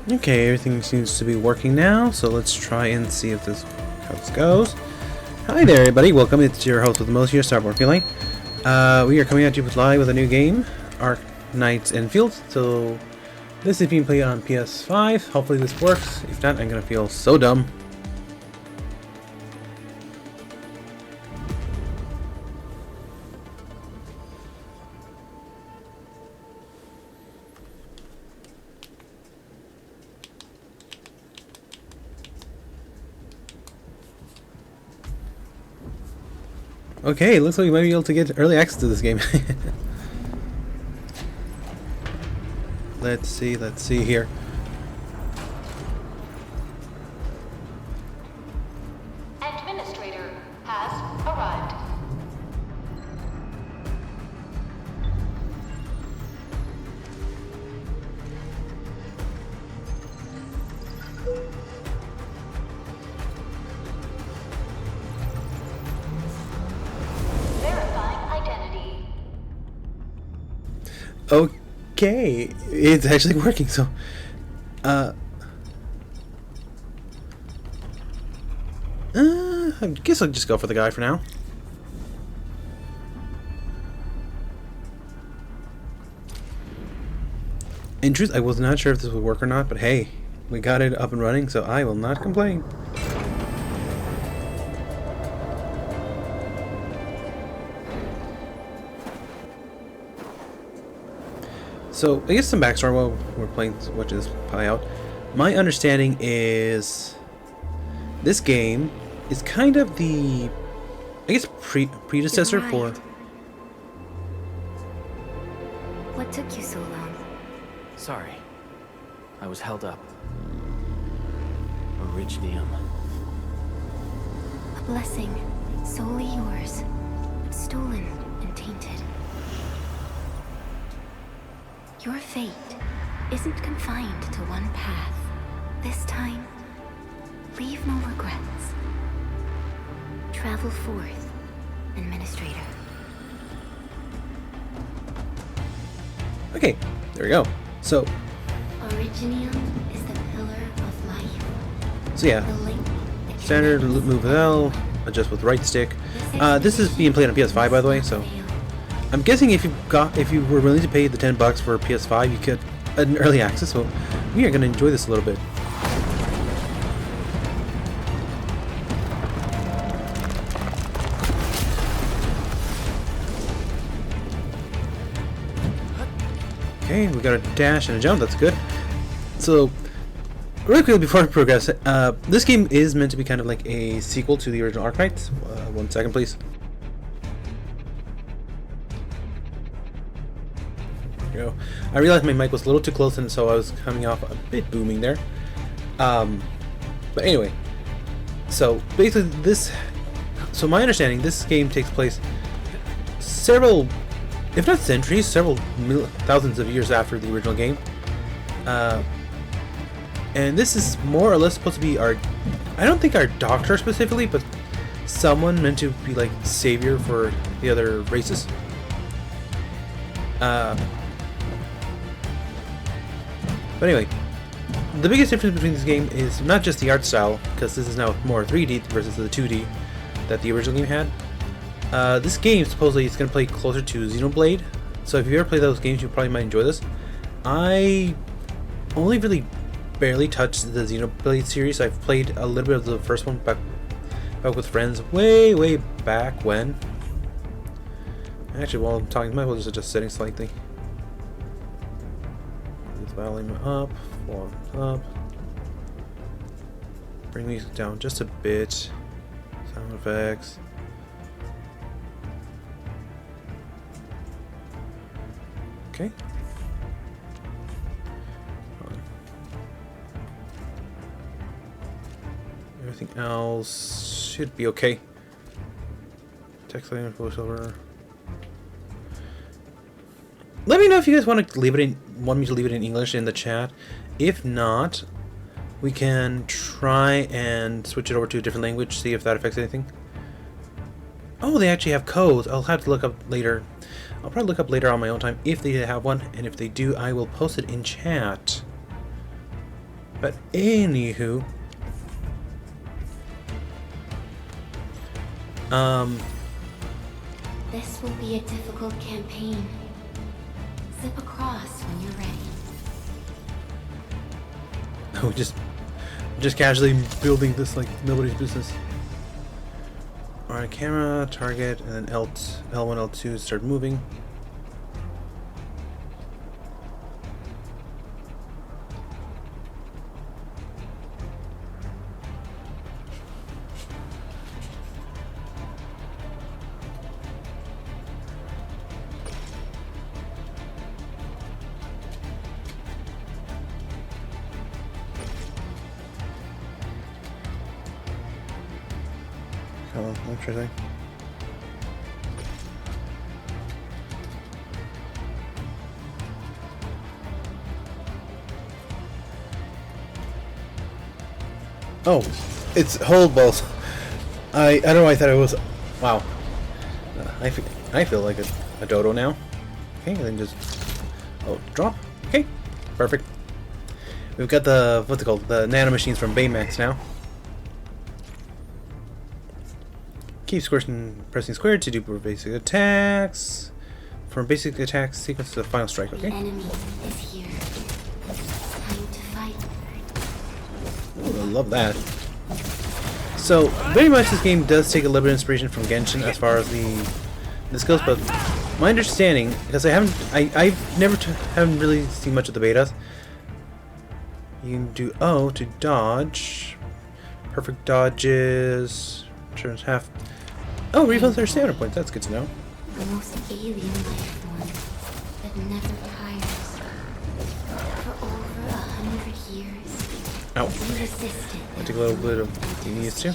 Okay, everything seems to be working now, so let's try and see if how this goes. Hi there, everybody. Welcome. It's your host with the most here, Starborn Feline. We are coming at you live with a new game, ArknightsEndfield. So this is being played on PS5. Hopefully this works. If not, I'm gonna feel so dumb. Okay, looks like we might be able to get early access to this game. Let's see here. Administrator has arrived. Verifying identity. Okay, it's actually working, so I guess I'll just go for the guy for now. In truth, I was not sure if this would work or not, but hey, we got it up and running, so I will not complain. So, I guess some backstory while we're playing, watching this play out. My understanding is this game is kind of the, I guess, predecessor for... What took you so long? Sorry. I was held up. Originium. A blessing, solely yours, but stolen and tainted. Your fate isn't confined to one path. This time, leave no regrets. Travel forth, Administrator. Okay, there we go. So, Originium is the pillar of life. so yeah, The link that standard connects move with L, adjust with right stick. This is being played on PS5, by the way, so I'm guessing if you were willing to pay the $10 for PS5, you could an early access. So we are going to enjoy this a little bit. Okay, we got a dash and a jump. That's good. So, really quickly before we progress, this game is meant to be kind of like a sequel to the original Arknights. 1 second, please. There we go. I realized my mic was a little too close, and so I was coming off a bit booming there. But anyway, so basically so my understanding, this game takes place several, if not centuries, several thousands of years after the original game. And this is more or less supposed to be I don't think our doctor specifically, but someone meant to be like savior for the other races. But anyway, the biggest difference between this game is not just the art style, because this is now more 3D versus the 2D that the original game had. This game supposedly is going to play closer to Xenoblade, so if you ever play those games, you probably might enjoy this. I only really barely touched the Xenoblade series. I've played a little bit of the first one back with friends way back when. Actually, while I'm talking, my will just setting slightly. Volume up, volume up. Bring music down just a bit. Sound effects. Okay. Everything else should be okay. Text line, voiceover. Let me know if you guys want me to leave it in English in the chat. If not, we can try and switch it over to a different language, see if that affects anything. Oh, they actually have codes. I'll have to look up later. I'll probably look up later on my own time if they have one, and if they do, I will post it in chat. But anywho, This will be a difficult campaign. Zip across when you're ready. oh, just casually building this like nobody's business. Alright, camera, target, and then L1, L2 start moving. Oh, interesting. Oh, it's hold balls. I don't know. I thought it was. Wow. I feel like a dodo now. Okay, and then just drop. Okay, perfect. We've got the what's it called? The nano machines from Baymax now. Keep pressing square to do basic attacks. From basic attacks sequence to the final strike. Okay. The enemy is here. Time to fight. Ooh, I love that. So very much this game does take a little bit of inspiration from Genshin as far as the skills, but my understanding, because haven't really seen much of the betas. You can do O to dodge, perfect dodges, turns half. Oh, refills their stamina points. That's good to know. The most alien life form that never tires. For over 100 years, Ow. we resisted. I take a little bit of these too.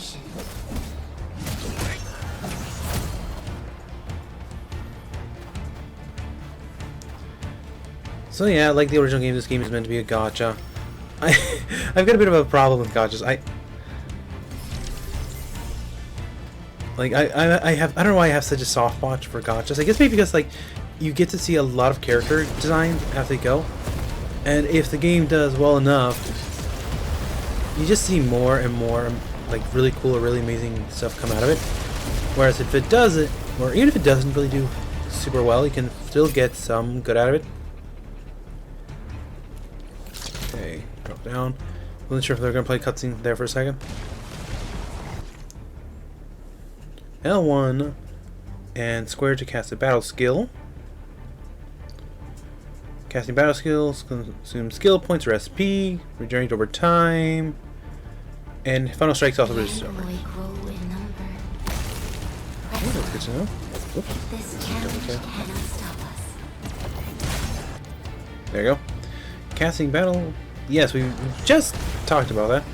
So yeah, like the original game, this game is meant to be a gacha. I've got a bit of a problem with gachas. I don't know why I have such a soft spot for gachas. I guess maybe because like you get to see a lot of character designs as they go, and if the game does well enough, you just see more and more like really cool or really amazing stuff come out of it. Whereas if it doesn't, or even if it doesn't really do super well, you can still get some good out of it. Okay, drop down. Wasn't sure if they're gonna play cutscene there for a second. L1 and square to cast a battle skill. Casting battle skills consume skill points or SP, regenerate over time, and final strikes also reduces over. Oh, that's good to know. Oops. This challenge cannot stop us. There you go. Casting battle. Yes, we just talked about that.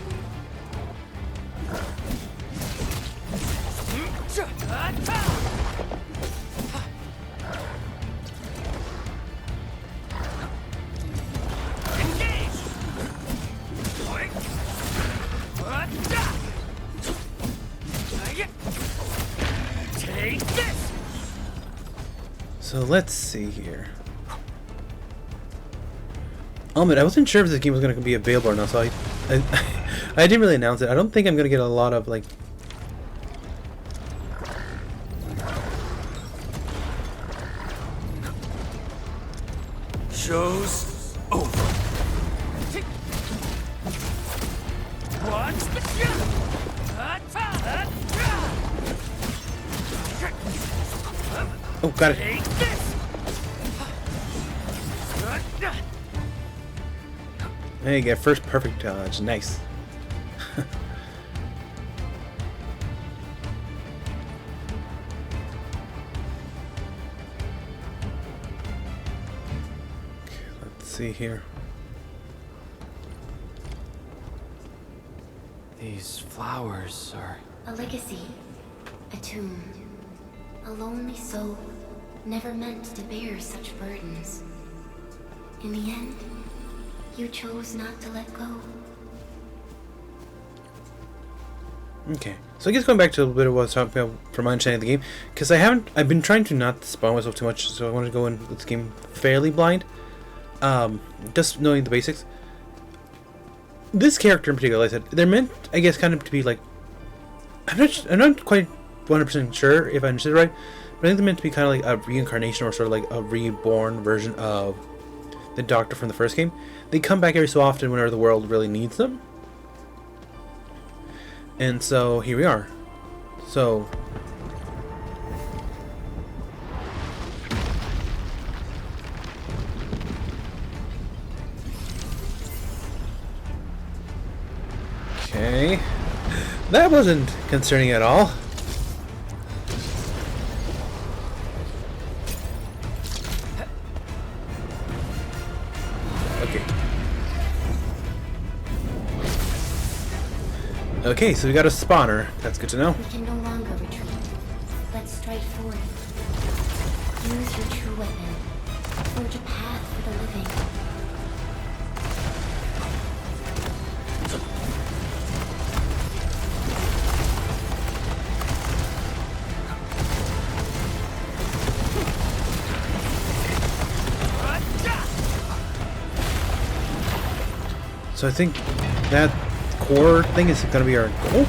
So let's see here. Oh man, I wasn't sure if this game was going to be available or not, so I didn't really announce it. I don't think I'm going to get a lot of like. Show's over. Watch the Oh, got it. Take this. There you go, first perfect dodge. Nice. Let's see here. These flowers are... A legacy. A tomb. A lonely soul, never meant to bear such burdens. In the end, you chose not to let go. Okay, so I guess going back to a little bit of what I was talking about from my understanding of the game, because I've been trying to not spoil myself too much, so I want to go in with this game fairly blind, just knowing the basics. this character in particular, like I said, they're meant, I guess, kind of to be like, I'm not quite 100% sure if I understood it right, but I think they're meant to be kind of like a reincarnation or sort of like a reborn version of the Doctor from the first game. They come back every so often whenever the world really needs them. And so here we are. So okay. That wasn't concerning at all. Okay. Okay, so we got a spawner. That's good to know. We can no longer retreat. Let's strike forward. Use your true weapon. Forge a path for the living. So I think that core thing is going to be our goal.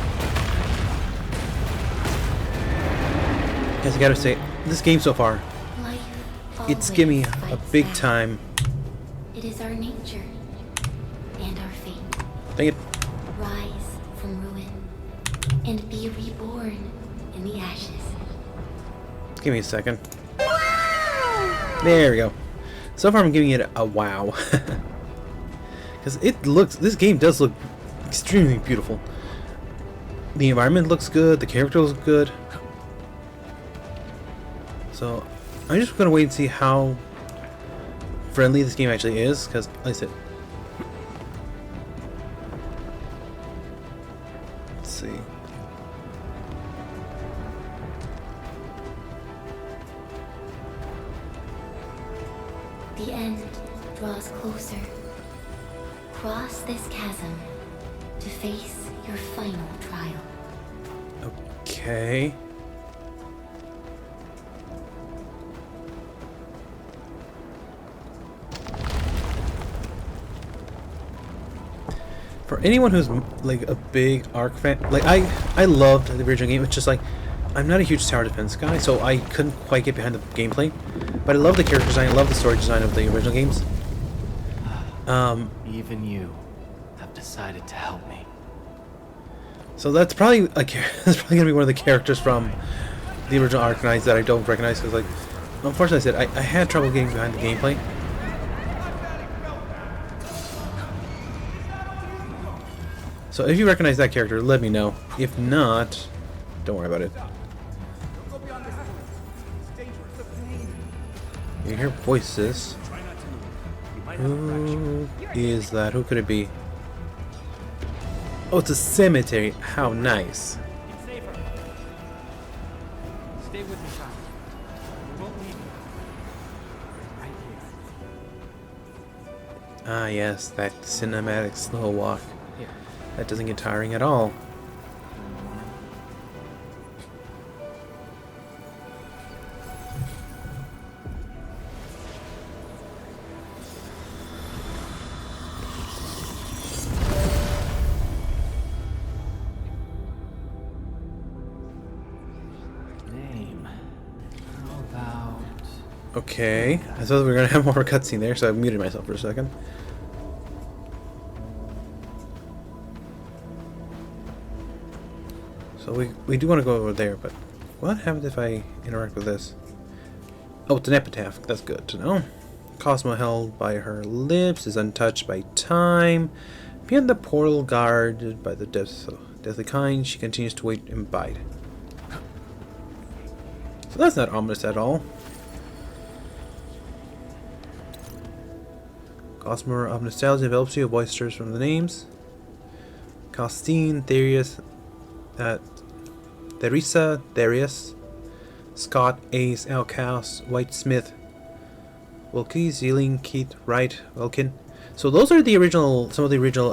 Guys, I gotta say, this game so far, Life it's always given me a fights big back. time. It is our nature and our fate. Dang it. Rise from ruin and be reborn in the ashes. Give me a second. There we go. So far I'm giving it a wow. Because this game does look extremely beautiful. The environment looks good, the characters look good. So I'm just gonna wait and see how friendly this game actually is, because like I said, let's see. The end draws closer. Cross this chasm to face your final trial. Okay. For anyone who's like a big Ark fan, like I loved the original game. It's just like I'm not a huge tower defense guy, so I couldn't quite get behind the gameplay. But I love the character design. I love the story design of the original games. Even you have decided to help me. So that's probably that's probably gonna be one of the characters from the original Arknights that I don't recognize, because like unfortunately I had trouble getting behind the gameplay. So if you recognize that character, let me know. If not, don't worry about it. You hear voices. Who is that? Who could it be? Oh, it's a cemetery. How nice. It's safer. Stay with me, child. We won't leave you. Right here. Ah, yes, that cinematic slow walk. Here. That doesn't get tiring at all. Name. How about... Okay, I thought we were gonna have more of a cutscene there, so I muted myself for a second. So we do want to go over there, but what happens if I interact with this? Oh, it's an epitaph. That's good to know. Cosmo held by her lips is untouched by time. Beyond the portal guarded by the deathly kind, she continues to wait and bide. So that's not ominous at all. Gossamer of nostalgia envelops you, a voice stirs from the names. Costine, Therius, Theresa, Darius, Scott, Ace, Outcast, Whitesmith, Wilkie, Zealing, Keith, Wright, Wilkin. So those are the original, some of the original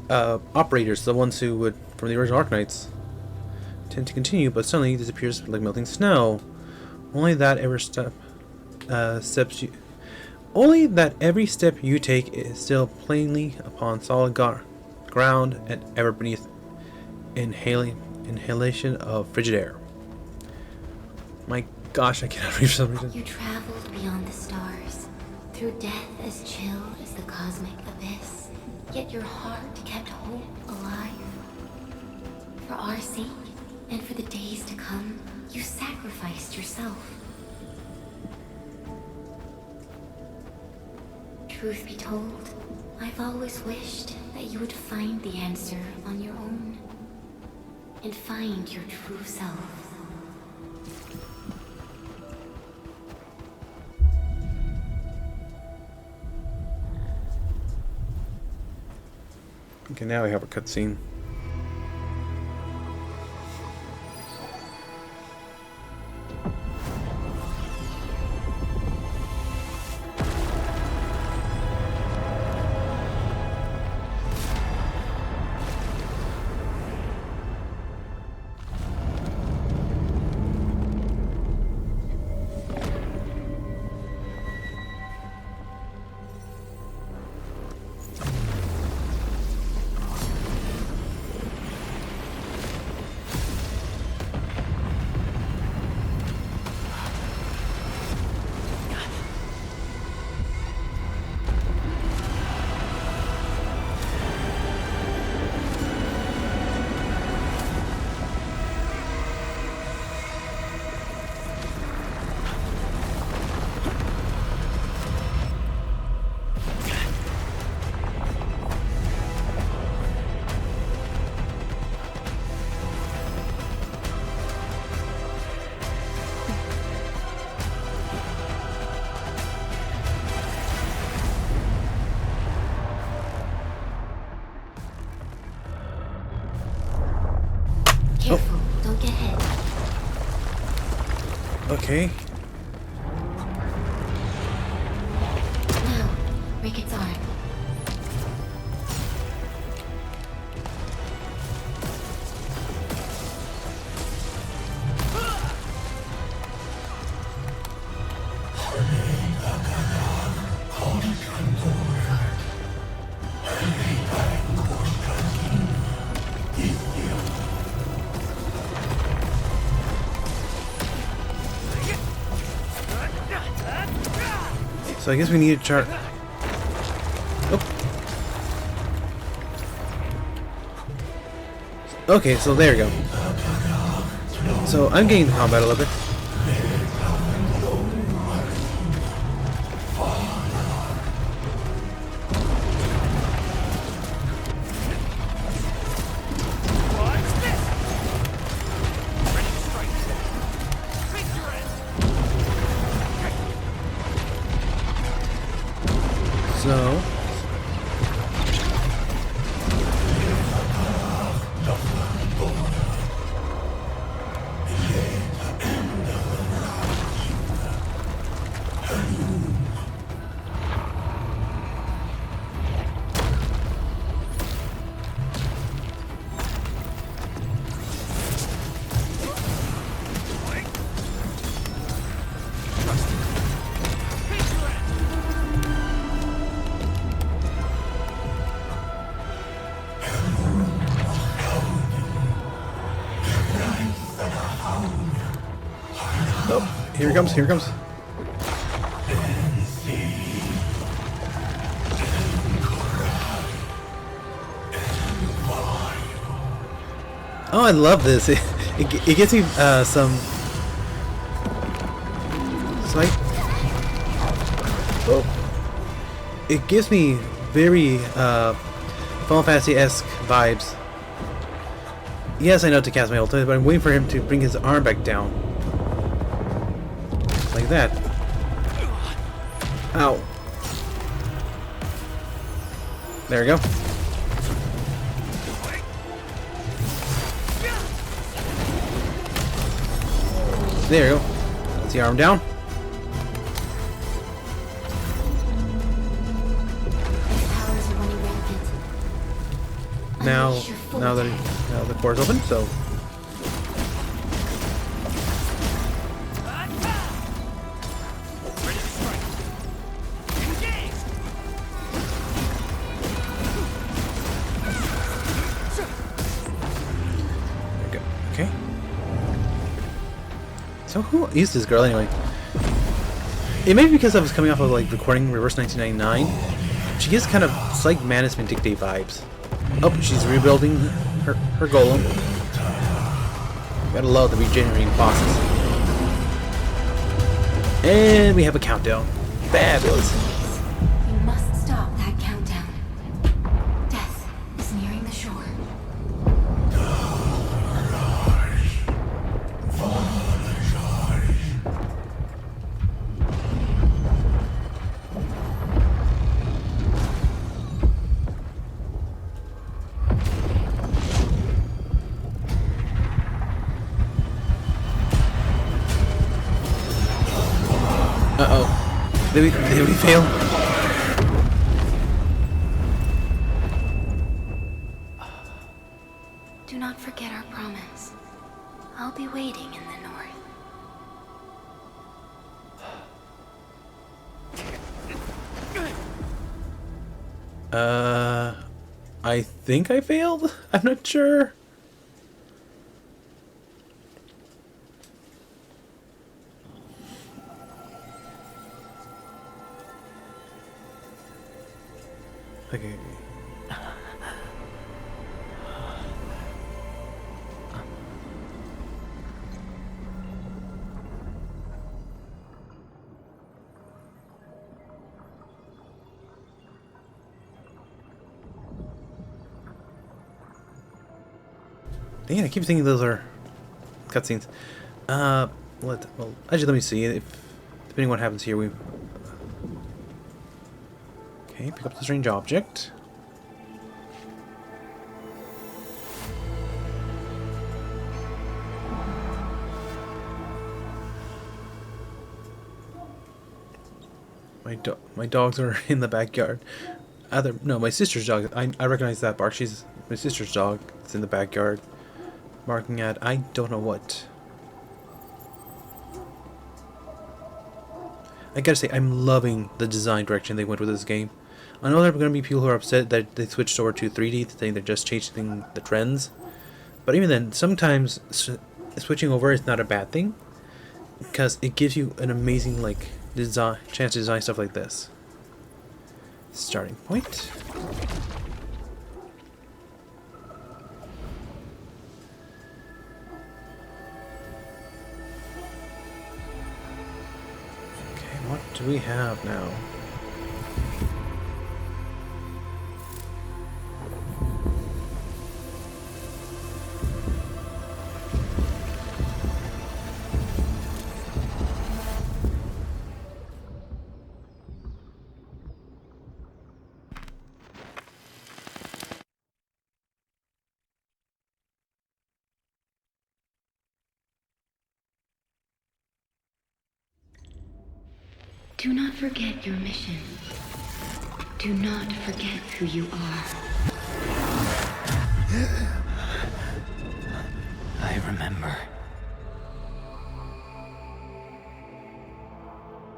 operators, the ones who would, from the original Arknights, tend to continue, but suddenly disappears like melting snow. Only that ever steps you. Only that every step you take is still plainly upon solid ground and ever beneath inhalation of frigid air. My gosh, I cannot read for some reason. You traveled beyond the stars, through death as chill as the cosmic abyss. Yet your heart kept hope alive. For our sake, and for the days to come, you sacrificed yourself. Truth be told, I've always wished that you would find the answer on your own. And find your true self. Okay, now we have a cutscene. Careful, don't get hit. Okay. Now, break its arm. So I guess we need a chart. Oh. Okay, so there we go. So I'm getting the combat a little bit. So here it comes, here it comes. Oh, I love this. It gives me some slight. Oh, it gives me very Final Fantasy-esque vibes. Yes, I know to cast my ultimate, but I'm waiting for him to bring his arm back down. Like that. Ow. There we go. There we go. Let's the arm down. Now the core is open, so So who is this girl anyway? It may be because I was coming off of like recording Reverse 1999. She gives kind of Psych Management Dictate vibes. Oh, she's rebuilding her golem. Gotta love the regenerating bosses. And we have a countdown. Fabulous. We must stop that countdown. Death is nearing the shore. Uh-oh. Did we fail? Do not forget our promise. I'll be waiting in the north. I think I failed? I'm not sure. Okay. Dang it, I keep thinking those are cutscenes. Well, actually, let me see. If depending on what happens here, we. Okay, pick up the strange object. My dogs are in the backyard. No, my sister's dog. I recognize that bark. She's my sister's dog. It's in the backyard, marking at I don't know what. I gotta say, I'm loving the design direction they went with this game. I know there are going to be people who are upset that they switched over to 3D, saying they're just changing the trends. But even then, sometimes switching over is not a bad thing, because it gives you an amazing chance to design stuff like this. Starting point. Okay, what do we have now? Do not forget your mission. Do not forget who you are. I remember.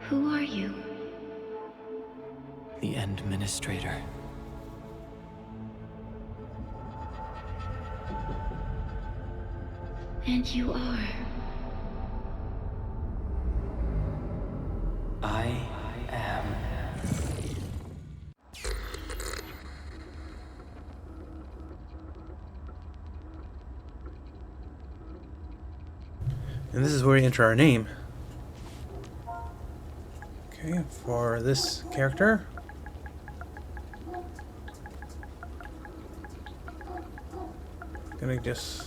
Who are you? The Administrator. And you are. I am. And this is where we enter our name. Okay, for this character. Gonna just...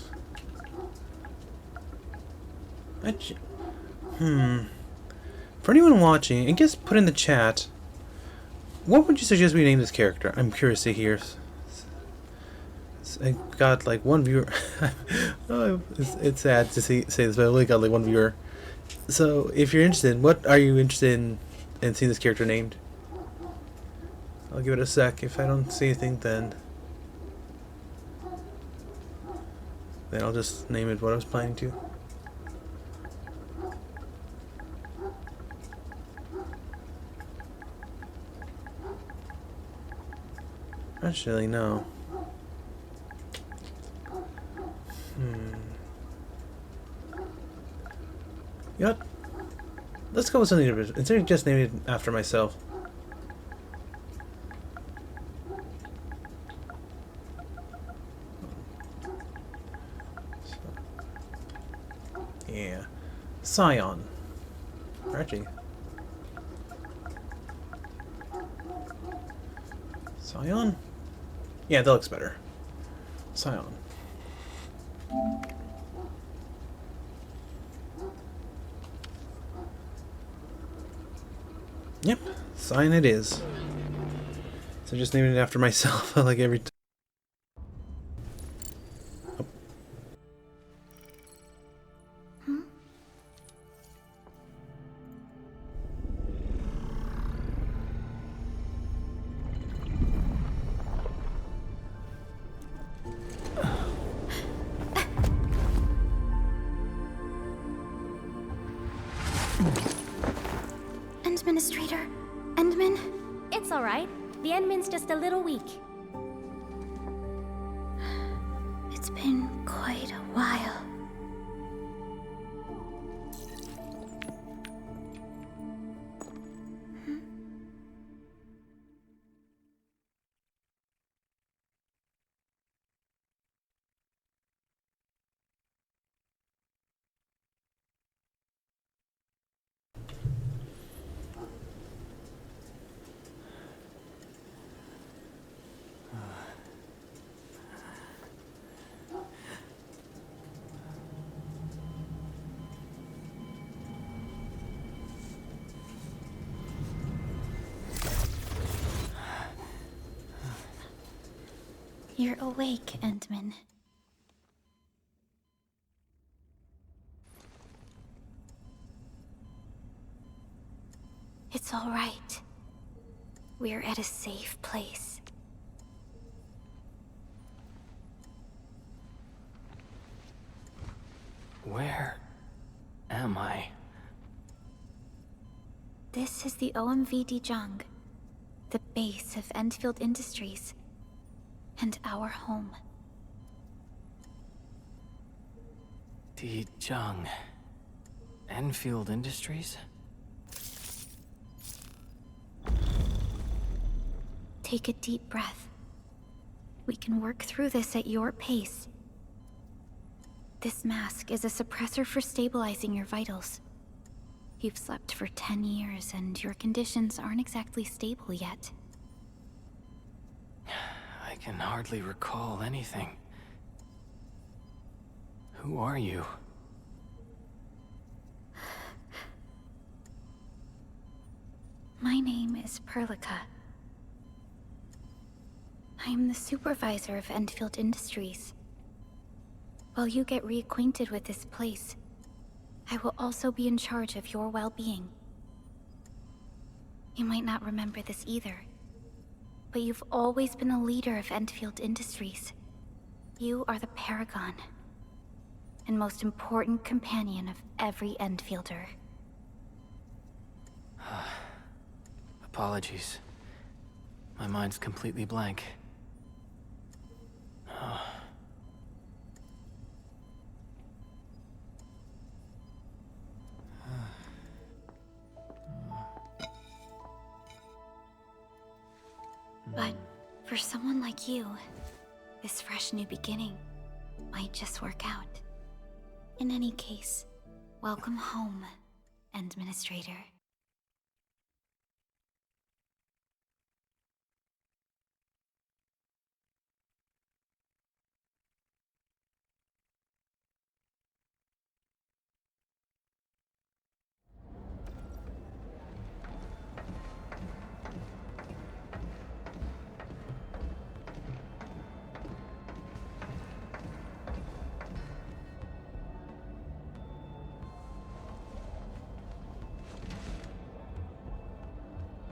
For anyone watching, and just put in the chat, what would you suggest we name this character? I'm curious to hear. I got like one viewer. Oh, it's sad to say this, but I only got like one viewer. So if you're interested, what are you interested in seeing this character named? I'll give it a sec. If I don't see anything, then I'll just name it what I was planning to. Actually, no. You know what? Let's go with something different. Instead of just naming it after myself. Yeah. Scion. Or actually. Scion? Yeah, that looks better. Scion. Yep, Scion it is. So just naming it after myself, like every time. Oh. Administrator, Endman. It's alright. The Endman's just a little weak. It's been quite a while. You're awake, Endman. It's all right. We're at a safe place. Where am I? This is the OMV Dijang, the base of Endfield Industries, and our home. Dijang. Endfield Industries? Take a deep breath. We can work through this at your pace. This mask is a suppressor for stabilizing your vitals. You've slept for 10 years, and your conditions aren't exactly stable yet. I can hardly recall anything. Who are you? My name is Perlica. I am the supervisor of Endfield Industries. While you get reacquainted with this place, I will also be in charge of your well-being. You might not remember this either, but you've always been a leader of Endfield Industries. You are the paragon and most important companion of every Endfielder. Apologies. My mind's completely blank. But for someone like you, this fresh new beginning might just work out. In any case, welcome home, Administrator.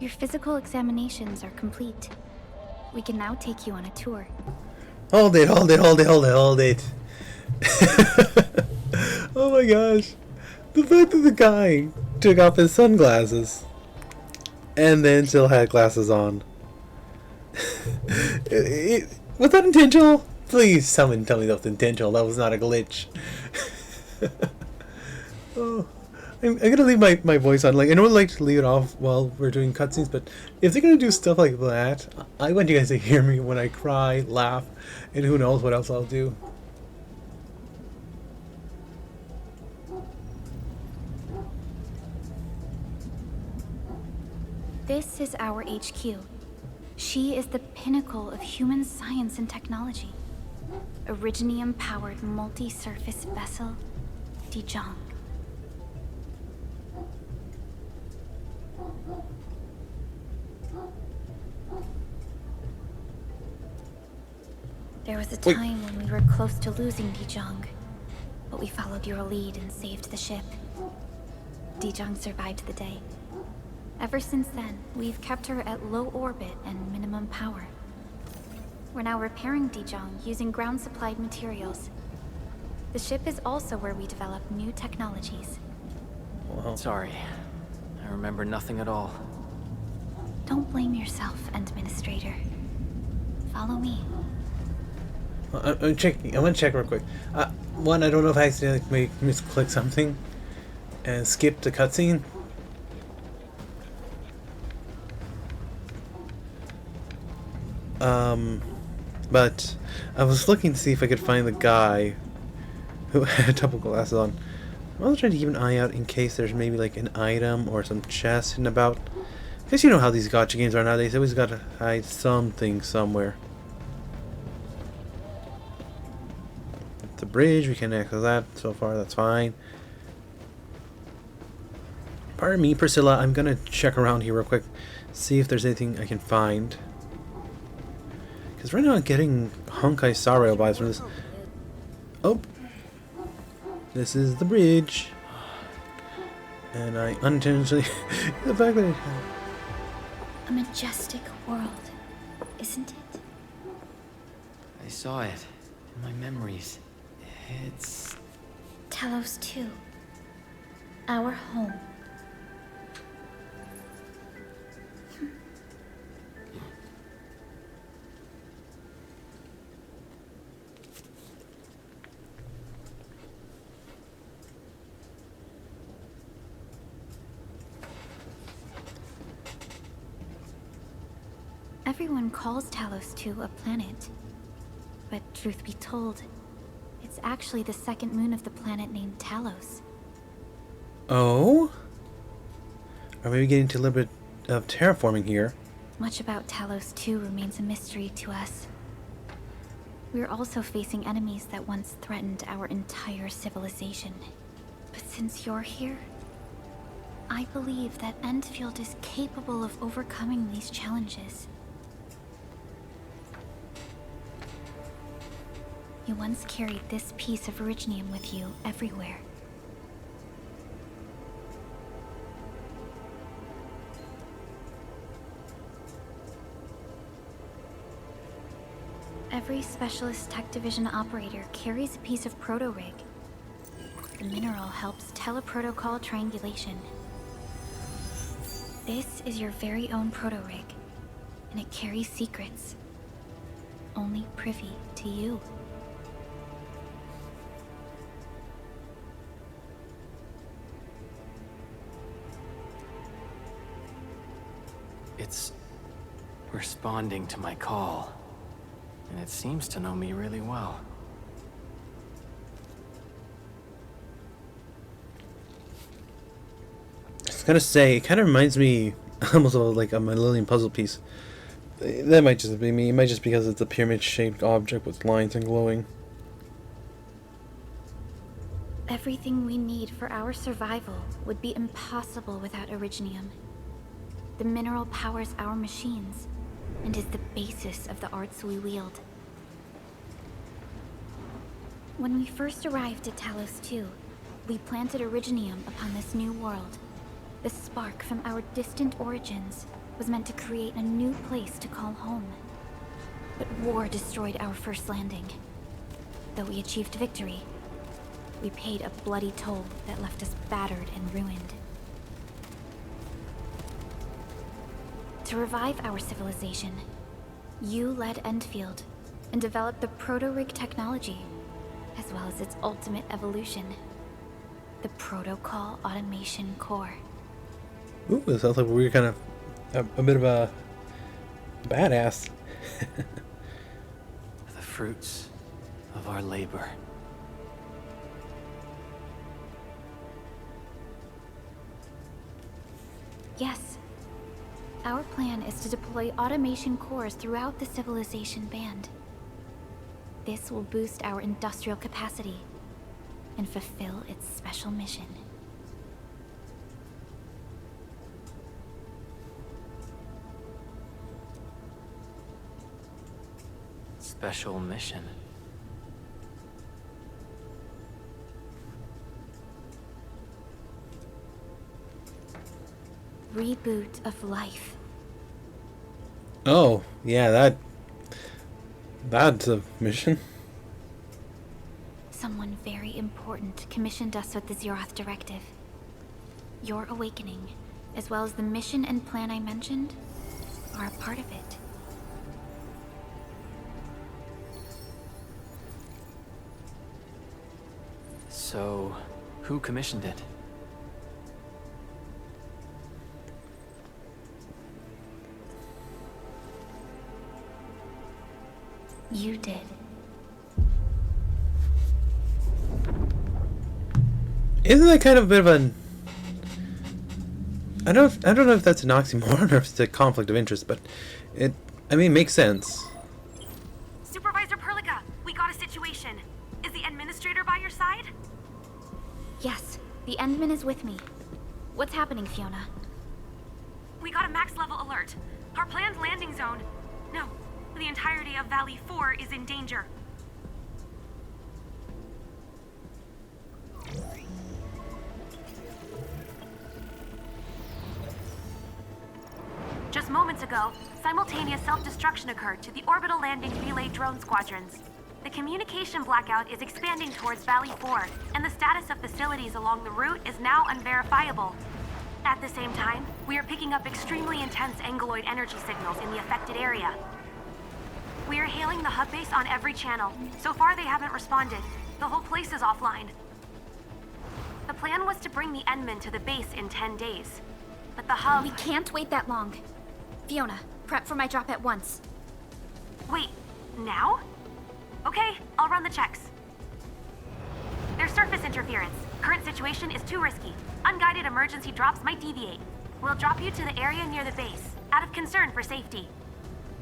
Your physical examinations are complete. We can now take you on a tour. Hold it, hold it, hold it, hold it, hold it. Oh my gosh. The fact that the guy took off his sunglasses and then still had glasses on. Was that intentional? Please, someone tell me that was intentional. That was not a glitch. Oh, I'm gonna leave my voice on. Like, I don't like to leave it off while we're doing cutscenes, but if they're gonna do stuff like that, I want you guys to hear me when I cry, laugh, and who knows what else I'll do. This is our HQ. She is the pinnacle of human science and technology. Originium-powered multi-surface vessel, Dijong. There was a time when we were close to losing Dijong, but we followed your lead and saved the ship. Dijong survived the day. Ever since then, we've kept her at low orbit and minimum power. We're now repairing Dijong using ground-supplied materials. The ship is also where we develop new technologies. Wow. Sorry. I remember nothing at all. Don't blame yourself, Administrator. Follow me. I'm checking. I'm gonna check real quick. One, I don't know if I accidentally misclick something and skip the cutscene. But I was looking to see if I could find the guy who had double glasses on. I was trying to keep an eye out in case there's maybe like an item or some chest hidden about. Because you know how these gacha games are nowadays. They always gotta hide something somewhere. The bridge, we can access that so far, that's fine. Pardon me, Priscilla, I'm gonna check around here real quick, see if there's anything I can find. Because right now I'm getting Honkai Star Rail vibes from this. Oh! This is the bridge. And I unintentionally... the back of it. A majestic world, isn't it? I saw it in my memories. It's... Talos 2. Our home. Everyone calls Talos 2 a planet. But truth be told, it's actually the second moon of the planet named Talos. Oh? Are we getting to a little bit of terraforming here? Much about Talos 2 remains a mystery to us. We're also facing enemies that once threatened our entire civilization. But since you're here, I believe that Endfield is capable of overcoming these challenges. You once carried this piece of originium with you everywhere. Every Specialist Tech Division operator carries a piece of proto-rig. The mineral helps teleprotocol triangulation. This is your very own proto-rig, and it carries secrets. Only privy to you. It's responding to my call. And it seems to know me really well. I was gonna say, it kind of reminds me almost of like a Mammalian puzzle piece. That might just be me. It might just because it's a pyramid-shaped object with lines and glowing. Everything we need for our survival would be impossible without originium. The mineral powers our machines, and is the basis of the arts we wield. When we first arrived at Talos 2, we planted originium upon this new world. The spark from our distant origins was meant to create a new place to call home. But war destroyed our first landing. Though we achieved victory, we paid a bloody toll that left us battered and ruined. To revive our civilization, you led Endfield and developed the proto-rig technology, as well as its ultimate evolution. the Protocol Automation Core. Ooh, it sounds like we're kind of a bit of a badass. The fruits of our labor. Yes. Our plan is to deploy automation cores throughout the civilization band. This will boost our industrial capacity and fulfill its special mission. Special mission. Reboot of life. Oh, yeah, that's a mission. Someone very important commissioned us with the Zeroth Directive. Your awakening, as well as the mission and plan I mentioned, are a part of it. So, who commissioned it? You did. Isn't that kind of a bit of an... I don't know if that's an oxymoron or if it's a conflict of interest, but it makes sense. Supervisor Perlica, we got a situation. Is the administrator by your side? Yes, the Endman is with me. What's happening, Fiona? We got a max level alert. Our planned landing zone... No, the entirety of Valley 4 is in danger. Just moments ago, simultaneous self-destruction occurred to the orbital landing relay drone squadrons. The communication blackout is expanding towards Valley 4, and the status of facilities along the route is now unverifiable. At the same time, we are picking up extremely intense angeloid energy signals in the affected area. We are hailing the hub base on every channel. So far, they haven't responded. The whole place is offline. The plan was to bring the Endman to the base in 10 days. But the hub... We can't wait that long. Fiona, prep for my drop at once. Wait, now? Okay, I'll run the checks. There's surface interference. Current situation is too risky. Unguided emergency drops might deviate. We'll drop you to the area near the base, out of concern for safety.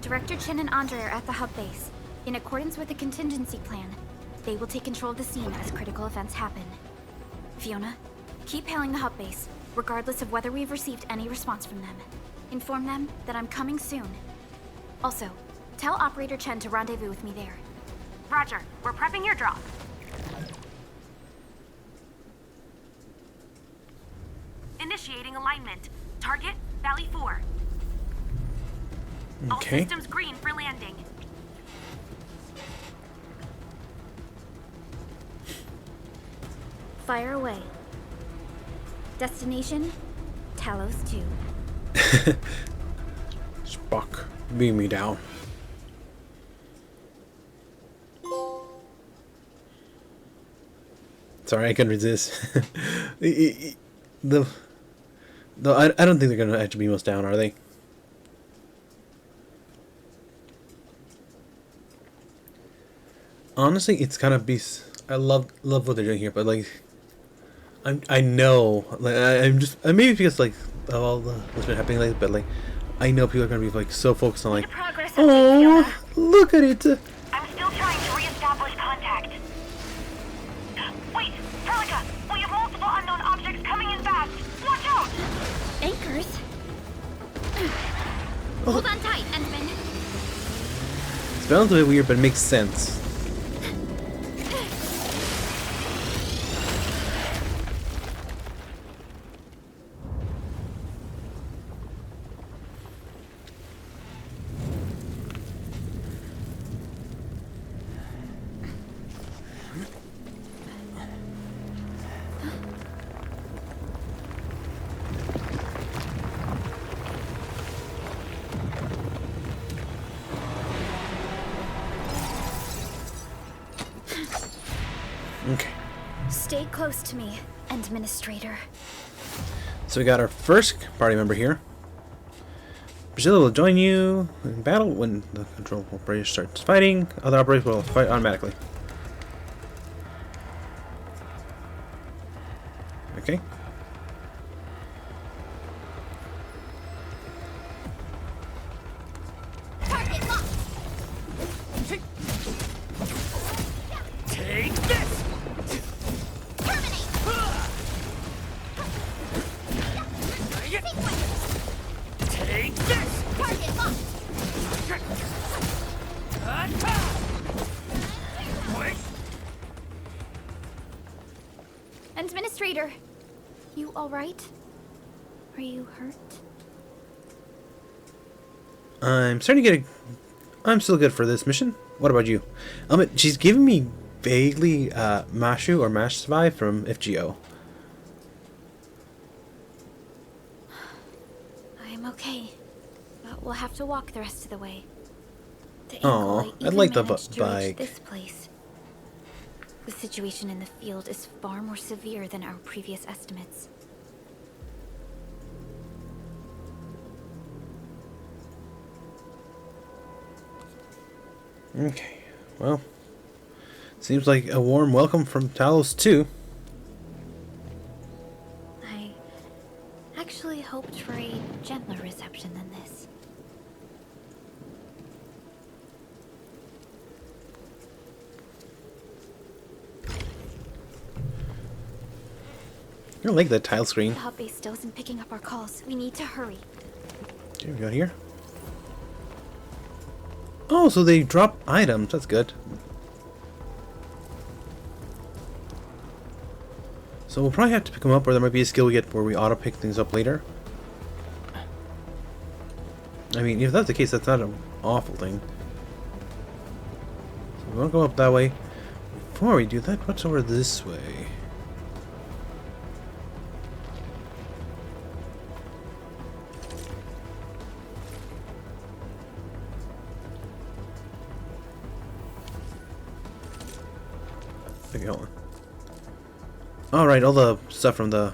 Director Chen and Andre are at the hub base. In accordance with the contingency plan, they will take control of the scene as critical events happen. Fiona, keep hailing the hub base, regardless of whether we've received any response from them. Inform them that I'm coming soon. Also, tell Operator Chen to rendezvous with me there. Roger, we're prepping your drop. Initiating alignment. Target, Valley 4. All Okay. systems green for landing. Fire away. Destination, Talos 2. Spock, beam me down. Sorry, I couldn't resist. I don't think they're gonna actually beam us down, are they? Honestly, it's kind of I love what they're doing here, but like, I know, like, maybe because like of all the what's been happening lately, but like, I know people are gonna be like so focused on like, Progress, oh, look at it. I'm still trying to re-establish contact. Wait, Perlica, we have multiple unknown objects coming in fast. Watch out! Anchors? Hold on tight, Endman. It smells a bit weird, but it makes sense. Okay. Stay close to me. Administrator. So we got our first party member here. Priscilla will join you in battle when the control operator starts fighting. Other operators will fight automatically. Okay. Take this! Take this! Administrator, you all right? Are you hurt? I'm starting to get I'm still good for this mission. What about you? She's giving me vaguely Mashu or Mash Survive from FGO. I'm okay, but we'll have to walk the rest of the way. The Aw, Ingoy I'd even like the managed to reach bike. this place. The situation in the field is far more severe than our previous estimates. Okay, well, seems like a warm welcome from Talos too. I actually hoped for a gentler reception than this. I don't like that tile screen. The hub base still isn't picking up our calls. We need to hurry. Okay, we got here. Oh, so they drop items. That's good. So we'll probably have to pick them up, or there might be a skill we get where we auto pick things up later. I mean, if that's the case, that's not an awful thing. So we want to go up that way. Before we do that, what's over this way? Okay, hold on. Alright, all the stuff from the...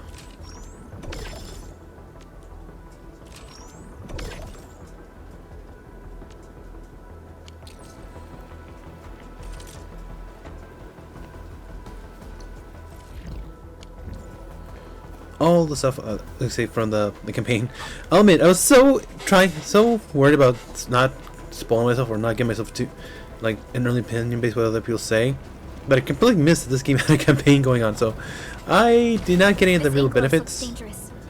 all the stuff, let's say, from the campaign. I'll admit, I was so worried about not spoiling myself or not getting myself to, like, an early opinion based on what other people say. But I completely missed that this game had a campaign going on, so I did not get any of the real benefits.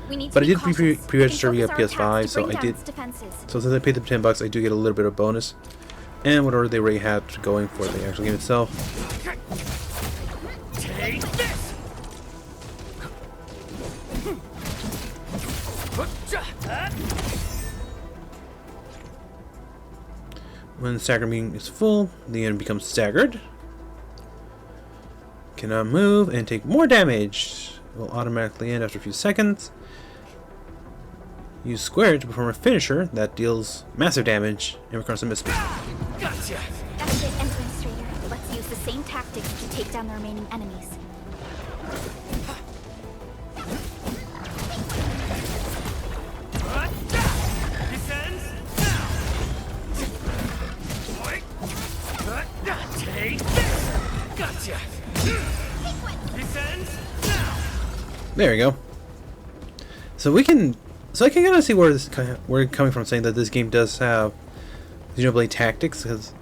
But I did pre-register via PS5, so I did. So since I paid the $10, I do get a little bit of bonus, and whatever they already had going for the actual game itself. Take this! When the stagger beam is full, the enemy becomes staggered. Cannot move and take more damage. Will automatically end after a few seconds. Use square to perform a finisher that deals massive damage and requires a miss. Gotcha! That's it, Administrator. Let's use the same tactics to take down the remaining enemies. This ends now! Take this! Gotcha! This ends now! There we go. So we can, so I can kind of see where this we're coming from, saying that this game does have Xenoblade tactics, because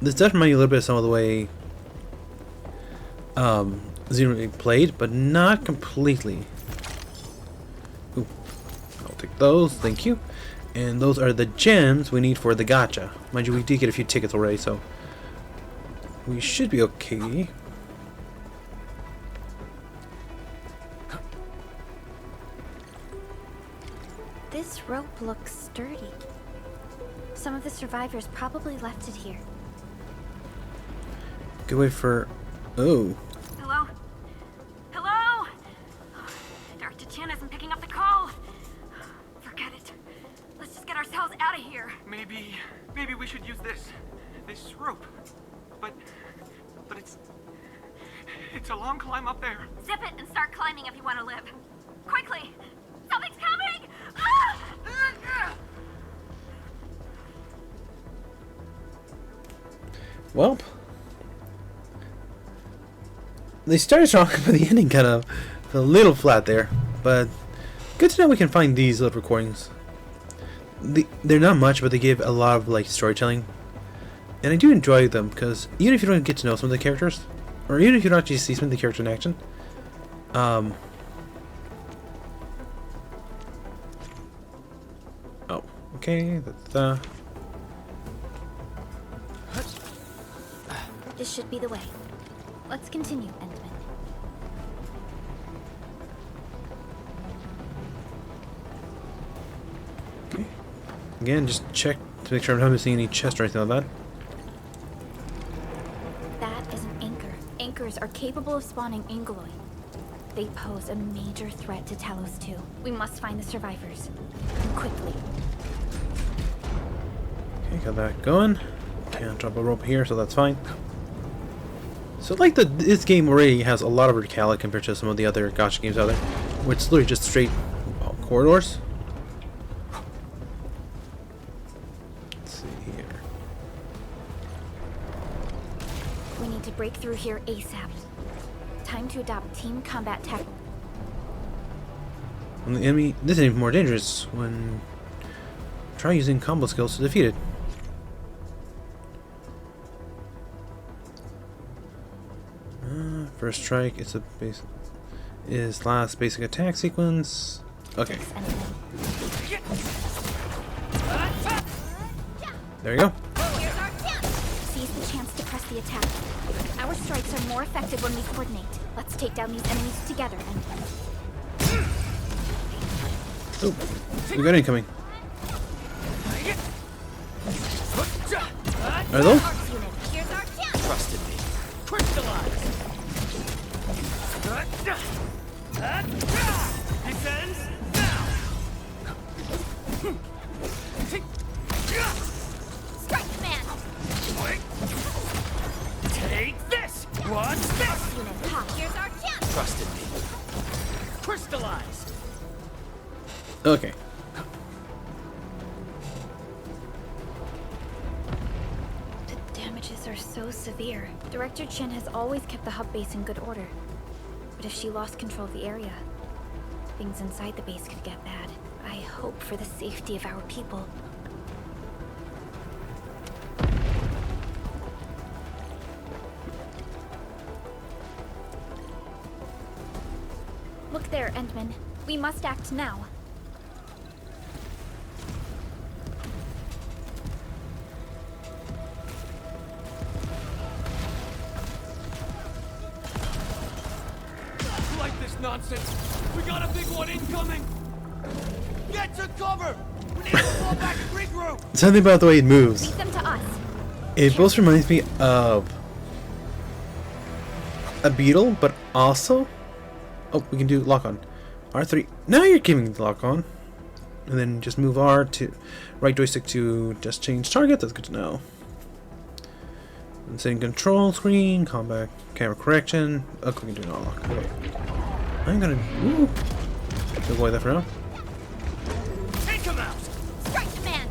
this does remind you a little bit of some of the way Xenoblade played, but not completely. Ooh, I'll take those, thank you. And those are the gems we need for the gacha. Mind you, we did get a few tickets already, so we should be okay. This rope looks sturdy. Some of the survivors probably left it here. Good way for... oh. Hello? Hello? Dr. Chen isn't picking up the call. Forget it. Let's just get ourselves out of here. Maybe we should use this rope. But It's a long climb up there. Zip it and start climbing if you want to live. Quickly! Something's coming! Ah! Well, they started strong, but the ending kind of fell a little flat there. But good to know we can find these little recordings. They're not much, but they give a lot of like storytelling, and I do enjoy them because even if you don't get to know some of the characters, or even if you don't actually see some of the characters in action, oh, okay, that's This should be the way. Let's continue, Endman. okay. Again, just check to make sure I'm not missing any chests or anything like that. That is an anchor. Anchors are capable of spawning Angeloi. They pose a major threat to Talos too. We must find the survivors. And quickly. Okay, got that going. Can't drop a rope here, so that's fine. So like this game already has a lot of verticality compared to some of the other gacha games out there, which is literally just straight corridors. Let's see here. We need to break through here ASAP. Time to adopt team combat tactics. When the enemy, this is even more dangerous when try using combo skills to defeat it. First strike, it's a base. Is last basic attack sequence. Okay. There you go. Seize the chance to press the attack. Our strikes are more effective when we coordinate. Let's take down these enemies together and... Oh, we got incoming. Are those? Trusted me. Crystallize! This ends now! Strike command! Take this! Watch this! Here's our chance! Trusted me. Crystallize! Okay. The damages are so severe. Director Chin has always kept the hub base in good order. But if she lost control of the area, things inside the base could get bad. I hope for the safety of our people. Look there, Endman. We must act now. Like this nonsense! We got a big one incoming! Get to cover! We need to fall back and regroup! Something about the way it moves. Leave them to us. It both reminds me of a beetle, but also... Oh, we can do lock on. R3. Now you're giving the lock on. And then just move R to right joystick to just change target. That's good to know. And setting control screen, combat, camera correction. Oh, we can do an lock. Okay. I'm gonna avoid that for now. Take him out! Strike command!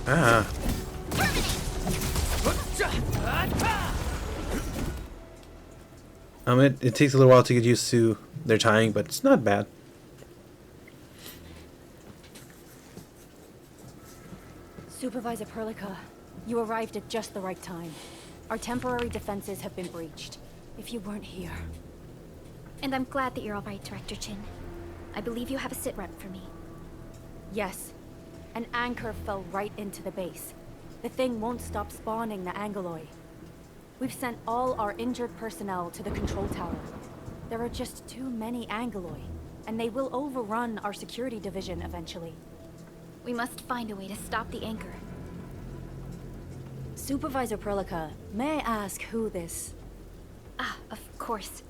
Ah. It takes a little while to get used to their timing, but it's not bad. Supervisor Perlica, you arrived at just the right time. Our temporary defenses have been breached. If you weren't here... And I'm glad that you're all right, Director Chin. I believe you have a sit rep for me. Yes. An anchor fell right into the base. The thing won't stop spawning the Angeloi. We've sent all our injured personnel to the control tower. There are just too many Angeloi, and they will overrun our security division eventually. We must find a way to stop the anchor. Supervisor Perlica, may I ask who this... Ah, of course.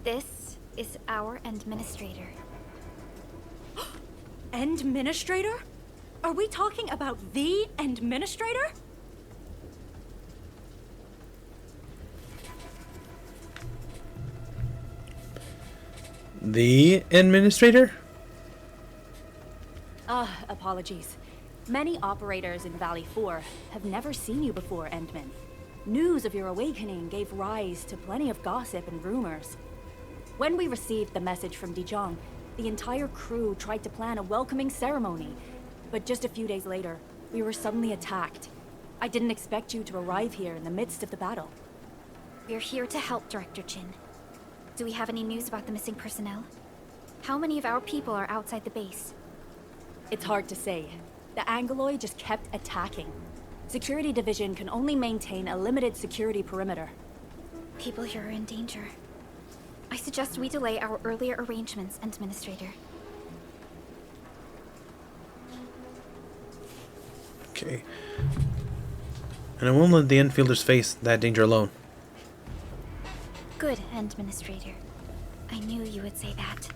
This is our administrator. Endministrator? Are we talking about the Endministrator? The administrator? Apologies. Many operators in Valley 4 have never seen you before, Endman. News of your awakening gave rise to plenty of gossip and rumors. When we received the message from Dijong, the entire crew tried to plan a welcoming ceremony, but just a few days later, we were suddenly attacked. I didn't expect you to arrive here in the midst of the battle. We're here to help, Director Chin. Do we have any news about the missing personnel? How many of our people are outside the base? It's hard to say. The Angoloi just kept attacking. Security Division can only maintain a limited security perimeter. People here are in danger. I suggest we delay our earlier arrangements, Administrator. Okay. And I won't let the Enfielders face that danger alone. Good, Administrator. I knew you would say that.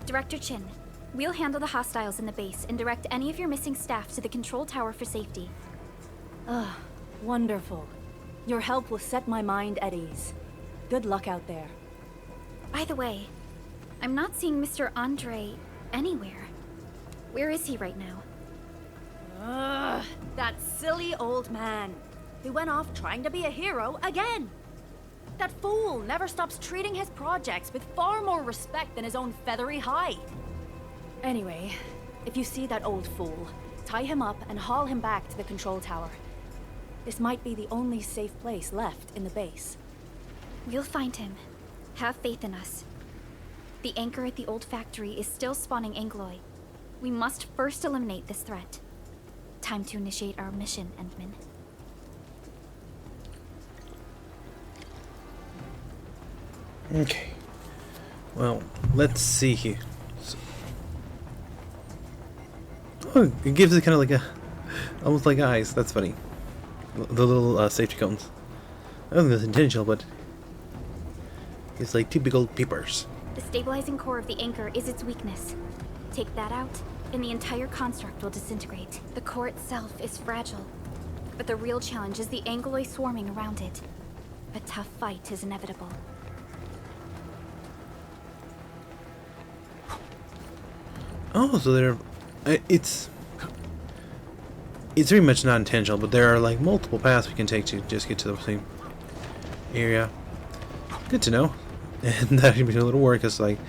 Director Chin, we'll handle the hostiles in the base and direct any of your missing staff to the control tower for safety. Wonderful. Your help will set my mind at ease. Good luck out there. By the way, I'm not seeing Mr. Andre anywhere. Where is he right now? That silly old man. He went off trying to be a hero again. That fool never stops treating his projects with far more respect than his own feathery hide. Anyway, if you see that old fool, tie him up and haul him back to the control tower. This might be the only safe place left in the base. We'll find him. Have faith in us. The anchor at the old factory is still spawning Angoloi. We must first eliminate this threat. Time to initiate our mission, Endman. Okay. Well, let's see here. Oh, it gives it kind of like a, almost like eyes. That's funny. The little safety cones. I don't think that's intentional, but it's like two big old peepers. The stabilizing core of the anchor is its weakness. Take that out, and the entire construct will disintegrate. The core itself is fragile, but the real challenge is the Angoloi swarming around it. A tough fight is inevitable. Oh, so there, it's very much not intentional, but there are like multiple paths we can take to just get to the same area. Good to know, and that can be a little worry because like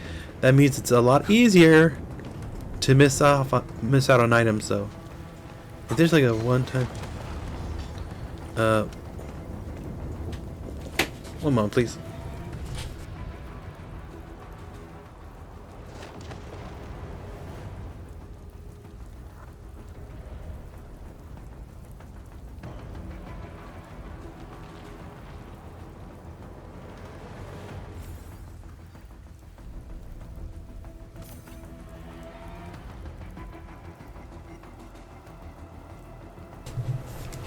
that means it's a lot easier to miss out on items. So if there's like a one-time, one moment, please.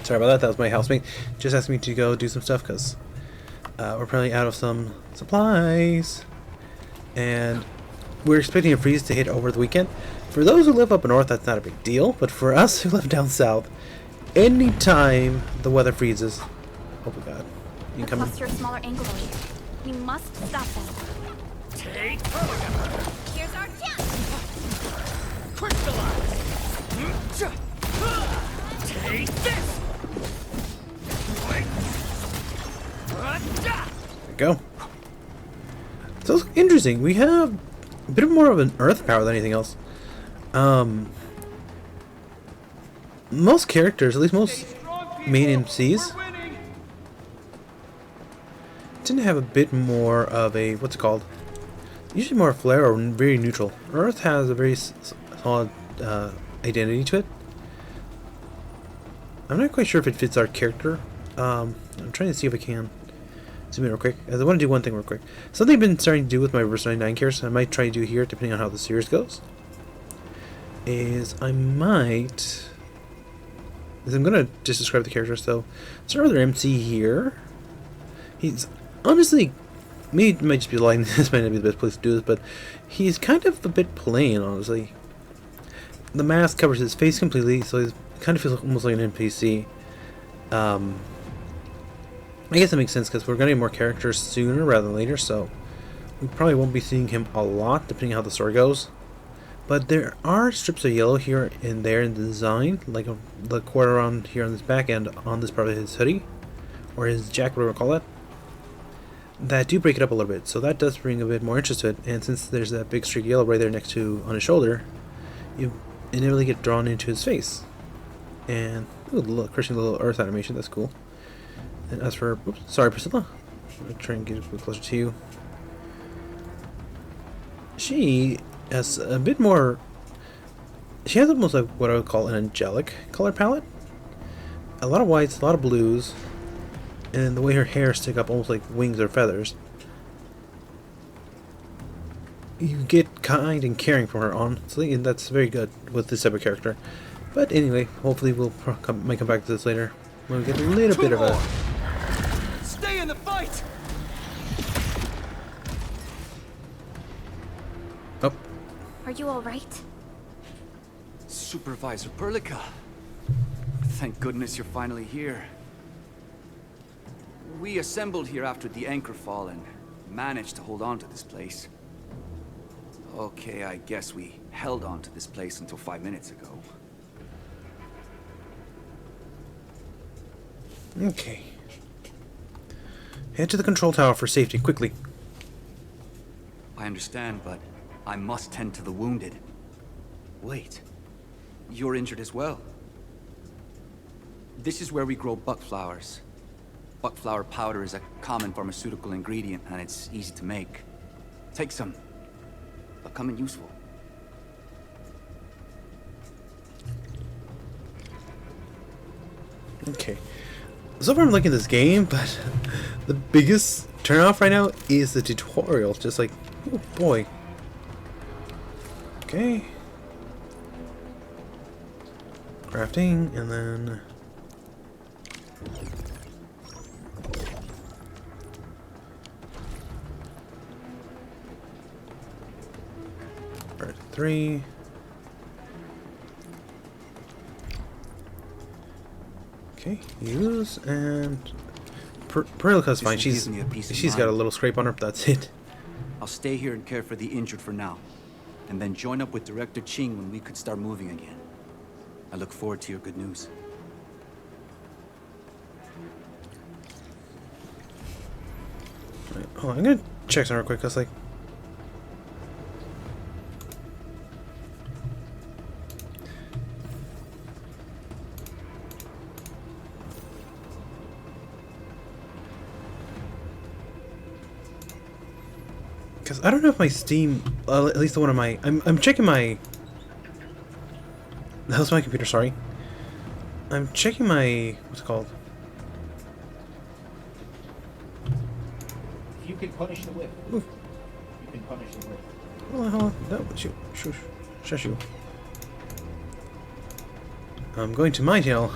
Sorry about that. That was my housemate just asked me to go do some stuff because we're probably out of some supplies, and we're expecting a freeze to hit over the weekend. For those who live up north, that's not a big deal, but for us who live down south, anytime the weather freezes, oh my god, A cluster of smaller Angoloi. We must stop them. Take Here's our chance. crystallize. Take this. There we go. So it's interesting. We have a bit more of an earth power than anything else. Most characters, at least most main MCs, tend to have a bit more of a, what's it called? Usually more flair or very neutral. Earth has a very solid identity to it. I'm not quite sure if it fits our character. I'm trying to see if I can zoom in real quick. I want to do one thing real quick. Something I've been starting to do with my Reverse 99 characters, I might try to do here, depending on how the series goes, is I'm going to just describe the character. So, start with our MC here. He's honestly, maybe it might just be lighting. This might not be the best place to do this, but he's kind of a bit plain, honestly. the mask covers his face completely, so he kind of feels almost like an NPC. I guess that makes sense because we're going to get more characters sooner rather than later, so we probably won't be seeing him a lot depending on how the story goes. But there are strips of yellow here and there in the design, like the quarter around here on this back end on this part of his hoodie, or his jacket, whatever you call it, that do break it up a little bit, so that does bring a bit more interest to it. And since there's that big streak of yellow right there next to on his shoulder, you inevitably get drawn into his face. And ooh, look, Christian little earth animation, that's cool. And as for, oops, sorry Priscilla, I'm gonna try and get a bit closer to you. She has a bit more, she has almost like what I would call an angelic color palette. A lot of whites, a lot of blues, and the way her hair stick up almost like wings or feathers. You get kind and caring from her on, so that's very good with this type of character. But anyway, hopefully we'll might come back to this later. We'll get a little bit of a... Stay in the fight! Oh. Are you alright? Supervisor Perlica. Thank goodness you're finally here. We assembled here after the anchor fall and managed to hold on to this place. Okay, I guess we held on to this place until 5 minutes ago. Okay. Head to the control tower for safety, quickly. I understand, but I must tend to the wounded. Wait, you're injured as well. This is where we grow buckflowers. Buckflower powder is a common pharmaceutical ingredient, and it's easy to make. Take some. They'll come in useful. Okay. So far I'm liking this game, but the biggest turnoff right now is the tutorial. Just like, oh boy. Okay. Crafting, and then... Part 3. Okay, use, and Perlica's fine. She's got a little scrape on her, but that's it. I'll stay here and care for the injured for now, and then join up with Director Ching when we could start moving again. I look forward to your good news. Right, hold on, I'm gonna check something real quick, cause like... Because I don't know if my Steam, at least the one of my, I'm checking my, that was my computer, sorry. I'm checking my, what's it called? You can punish the whip. Ooh. You can punish the whip. Hold on, no, shush you. I'm going to my tail.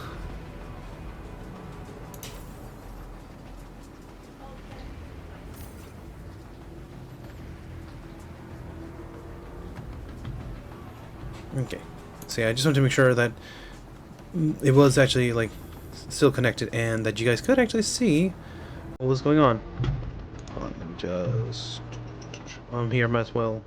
Okay, so yeah, I just wanted to make sure that it was actually like still connected and that you guys could actually see what was going on. Hold on, let me just... I'm here, might as well